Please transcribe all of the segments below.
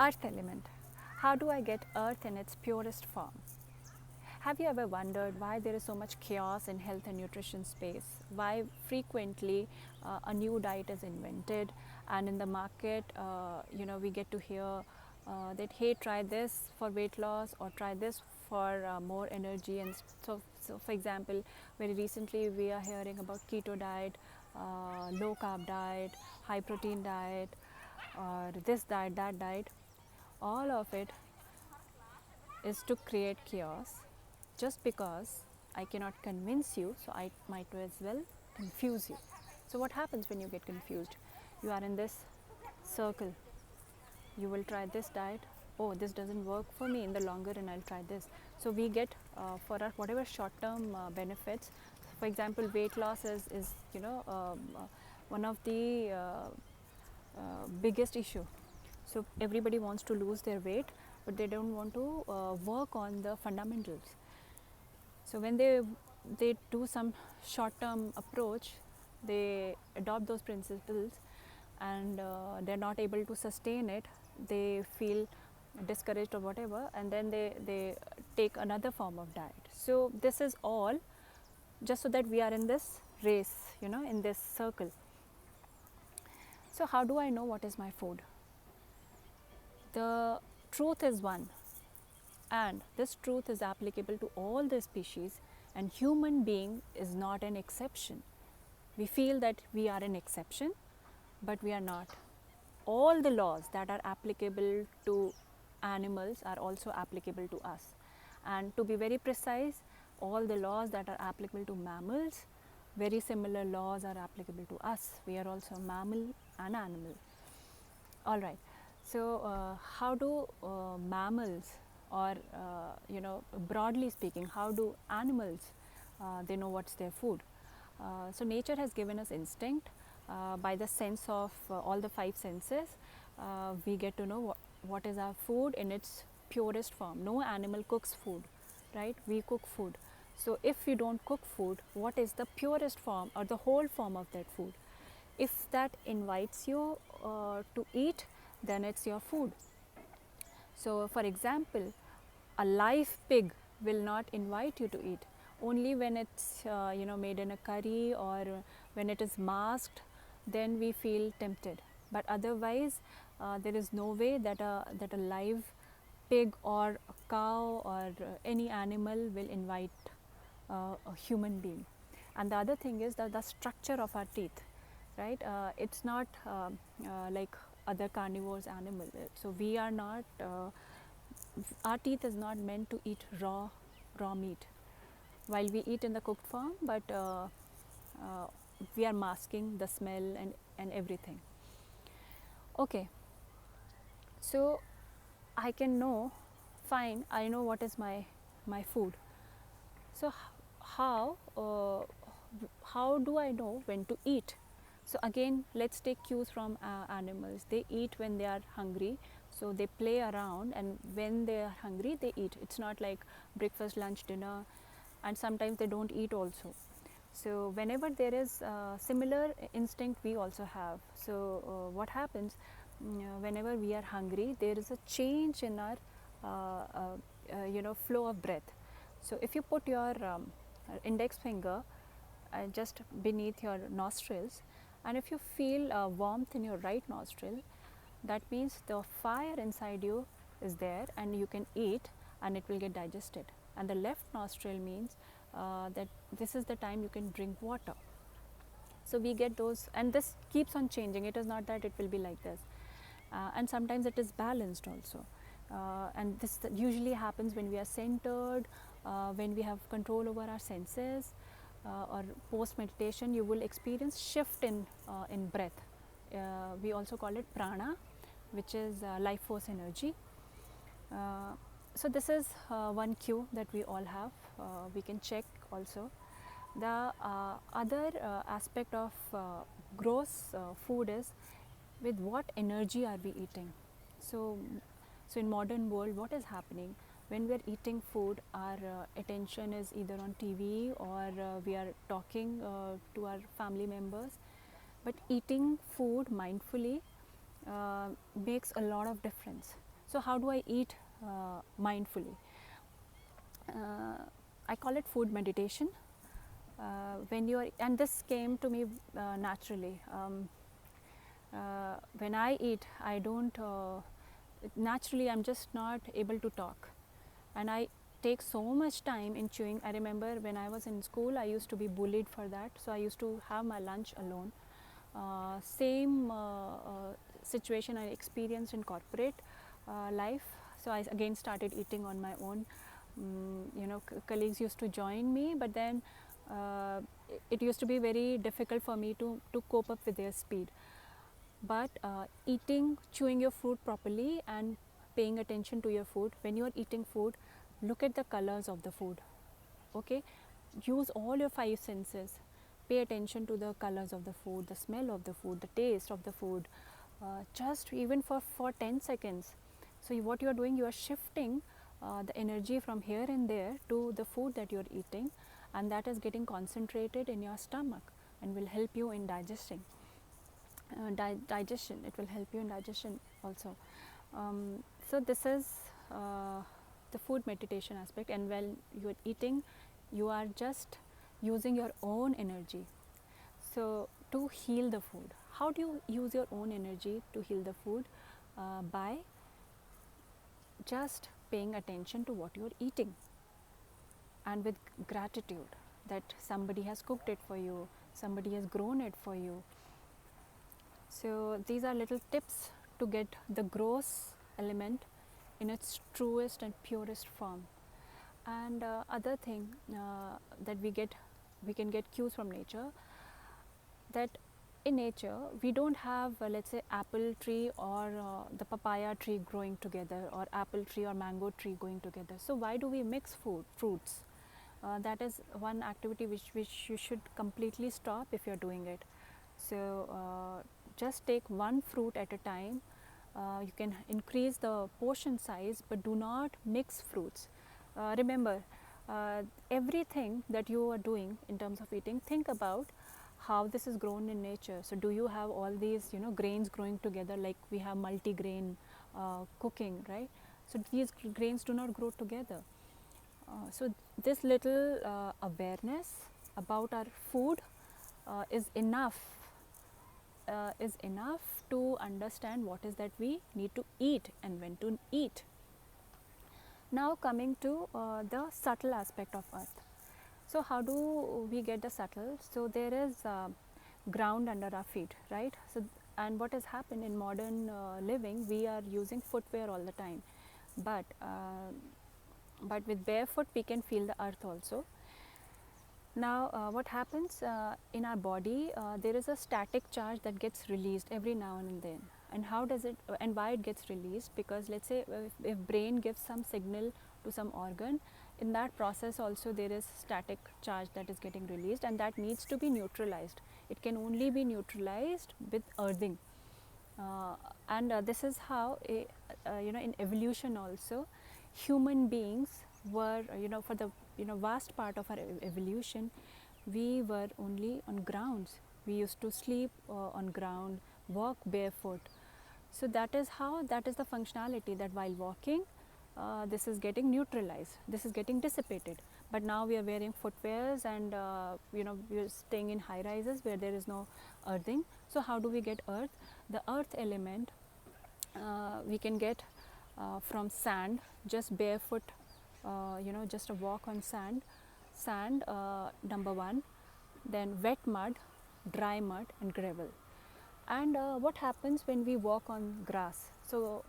Earth element. How do I get earth in its purest form? Have you ever wondered why there is so much chaos in health and nutrition space? Why frequently a new diet is invented, and in the market, we get to hear that, hey, try this for weight loss, or try this for more energy. And so for example, very recently we are hearing about keto diet, low carb diet, high protein diet, or this diet, that diet. All of it is to create chaos, just because I cannot convince you, so I might as well confuse you. So, what happens when you get confused? You are in this circle. You will try this diet. Oh, this doesn't work for me in the longer run, I'll try this. So, we get for our whatever short term benefits. For example, weight loss is one of the biggest issue. So everybody wants to lose their weight, but they don't want to work on the fundamentals. So when they do some short term approach, they adopt those principles, and they're not able to sustain it. They feel discouraged or whatever, and then they take another form of diet. So this is all just so that we are in this race, in this circle. So how do I know what is my food? The truth is one, and this truth is applicable to all the species, and human being is not an exception. We feel that we are an exception, but we are not. All the laws that are applicable to animals are also applicable to us. And to be very precise, all the laws that are applicable to mammals, very similar laws are applicable to us. We are also mammal and animal. All right. So, how do mammals, or broadly speaking, how do animals they know what's their food? So, nature has given us instinct by the sense of all the five senses. We get to know what is our food in its purest form. No animal cooks food, right? We cook food. So, if you don't cook food, what is the purest form or the whole form of that food? If that invites you to eat, then it's your food. So, for example, a live pig will not invite you to eat. Only when it's made in a curry, or when it is masked, then we feel tempted. But otherwise, there is no way that a live pig or a cow or any animal will invite a human being. And the other thing is that the structure of our teeth, right? It's not like other carnivores animal. So we are not, our teeth is not meant to eat raw meat, while we eat in the cooked form, but we are masking the smell and everything. Okay, so I can know, fine, I know what is my food. So how do I know when to eat? So again, let's take cues from animals. They eat when they are hungry, so they play around, and when they are hungry, they eat. It's not like breakfast, lunch, dinner, and sometimes they don't eat also. So whenever there is similar instinct, we also have. So what happens, whenever we are hungry, there is a change in our flow of breath. So if you put your index finger just beneath your nostrils, and if you feel warmth in your right nostril, that means the fire inside you is there, and you can eat and it will get digested. And the left nostril means that this is the time you can drink water. So we get those, and this keeps on changing. It is not that it will be like this, and sometimes it is balanced also. And this usually happens when we are centered, when we have control over our senses, or post meditation. You will experience shift in breath. We also call it prana, which is life force energy. So this is one cue that we all have. We can check also. The other aspect of gross food is, with what energy are we eating? So in modern world, what is happening? When we are eating food, our attention is either on TV, or we are talking to our family members. But eating food mindfully makes a lot of difference. So how do I eat mindfully? I call it food meditation. When you are, and this came to me naturally. When I eat, I don't naturally. I'm just not able to talk, and I take so much time in chewing. I remember when I was in school, I used to be bullied for that, so I used to have my lunch alone. Same situation I experienced in corporate life. So I again started eating on my own. Colleagues used to join me, but then it used to be very difficult for me to cope up with their speed. But eating, chewing your food properly and paying attention to your food. When you are eating food, look at the colors of the food. Okay, use all your five senses. Pay attention to the colors of the food, the smell of the food, the taste of the food, just even for 10 seconds. So what you are doing, you are shifting the energy from here and there to the food that you are eating, and that is getting concentrated in your stomach and will help you in digesting. Digestion, it will help you in digestion also. So this is the food meditation aspect, and while you are eating, you are just using your own energy. So to heal the food, how do you use your own energy to heal the food? By just paying attention to what you are eating, and with gratitude that somebody has cooked it for you, somebody has grown it for you. So these are little tips to get the gross element in its truest and purest form. And other thing that we can get cues from nature, that in nature we don't have let's say apple tree or the papaya tree growing together, or apple tree or mango tree going together. So why do we mix fruits? That is one activity which you should completely stop if you're doing it. So just take one fruit at a time. You can increase the portion size, but do not mix fruits. Remember, everything that you are doing in terms of eating, think about how this is grown in nature. So do you have all these grains growing together, like we have multi-grain cooking, right? So these grains do not grow together. So this little awareness about our food is enough to understand what is that we need to eat and when to eat. Now coming to the subtle aspect of earth. So how do we get the subtle? So there is ground under our feet, right? So and what has happened in modern living, we are using footwear all the time, but with barefoot we can feel the earth also. Now what happens in our body, there is a static charge that gets released every now and then. And how does it and why it gets released? Because let's say if brain gives some signal to some organ, in that process also there is static charge that is getting released, and that needs to be neutralized. It can only be neutralized with earthing. And this is how in evolution also, human beings were for the vast part of our evolution, we were only on grounds. We used to sleep on ground, walk barefoot. So that is the functionality, that while walking this is getting neutralized, this is getting dissipated. But now we are wearing footwears, and we are staying in high rises where there is no earthing. So how do we get earth? The earth element we can get from sand, just barefoot, just a walk on sand, number one, then wet mud, dry mud and gravel. And what happens when we walk on grass? So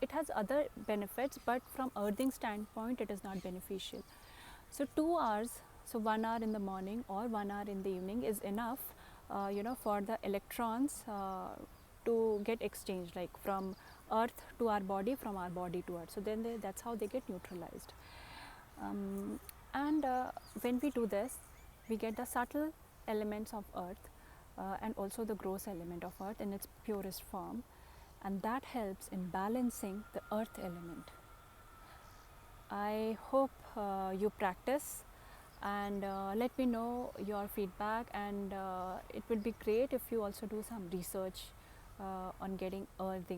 it has other benefits, but from earthing standpoint it is not beneficial. So 2 hours, so 1 hour in the morning or 1 hour in the evening is enough for the electrons to get exchanged, like from earth to our body, from our body to earth. So then that's how they get neutralized. And when we do this, we get the subtle elements of earth and also the gross element of earth in its purest form, and that helps in balancing the earth element. I hope you practice, and let me know your feedback, and it would be great if you also do some research on getting earthing.